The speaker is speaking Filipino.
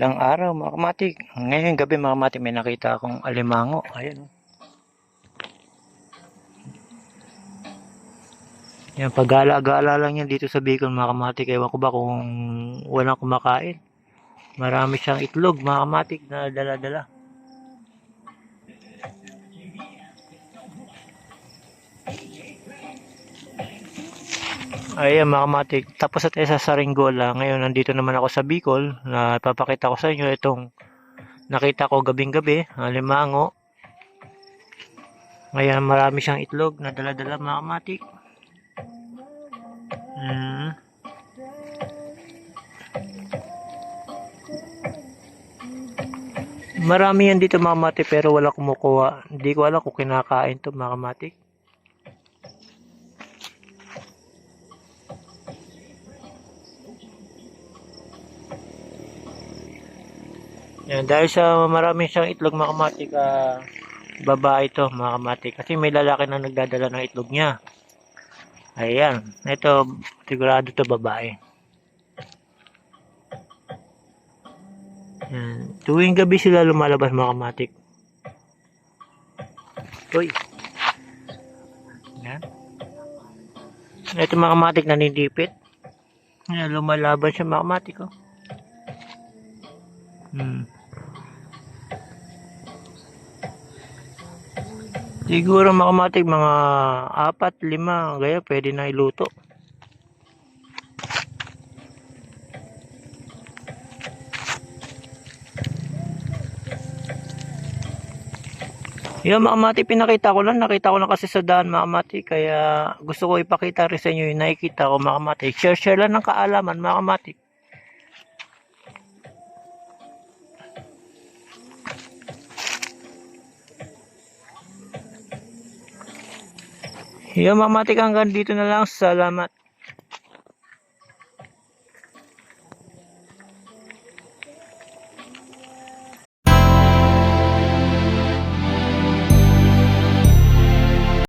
Magandang araw mga kamatik. Ngayong gabi mga kamatik may nakita akong alimango. Ayan o. Yan, paggala-gala lang yan dito sa Bicol mga kamatik. Ewan ko ba kung walang kumakain. Marami siyang itlog mga kamatik na dala-dala. Ayan mga kamatik. Tapos at isa sa Ringgola. Ngayon nandito naman ako sa Bicol. Na papakita ko sa inyo itong nakita ko gabing-gabi. Alimango. Ngayon marami siyang itlog na dala-dala mga kamatik. Marami yan dito mga kamatik pero wala kumukuha. Hindi ko alam kung kinakain to mga kamatik. Yan, dahil sa marami siyang itlog mga kamatik, babae to mga kamatik. Kasi may lalaki na nagdadala ng itlog niya. Ayan, ito sigurado to babae. Yan, tuwing gabi sila lumalabas mga kamatik. Uy. Yan. Ito mga kamatik nanidipit. Yan, lumalaban siya mga kamatik oh. Siguro mga kamatik mga 4-5 kaya pwede na iluto. Yung mga kamatik pinakita ko lang, nakita ko lang kasi sa daan mga kamatik, kaya gusto ko ipakita rin sa inyo yung nakikita ko mga kamatik. Share lang ng kaalaman mga kamatik. Yung mga kamatik hanggang dito na lang, salamat.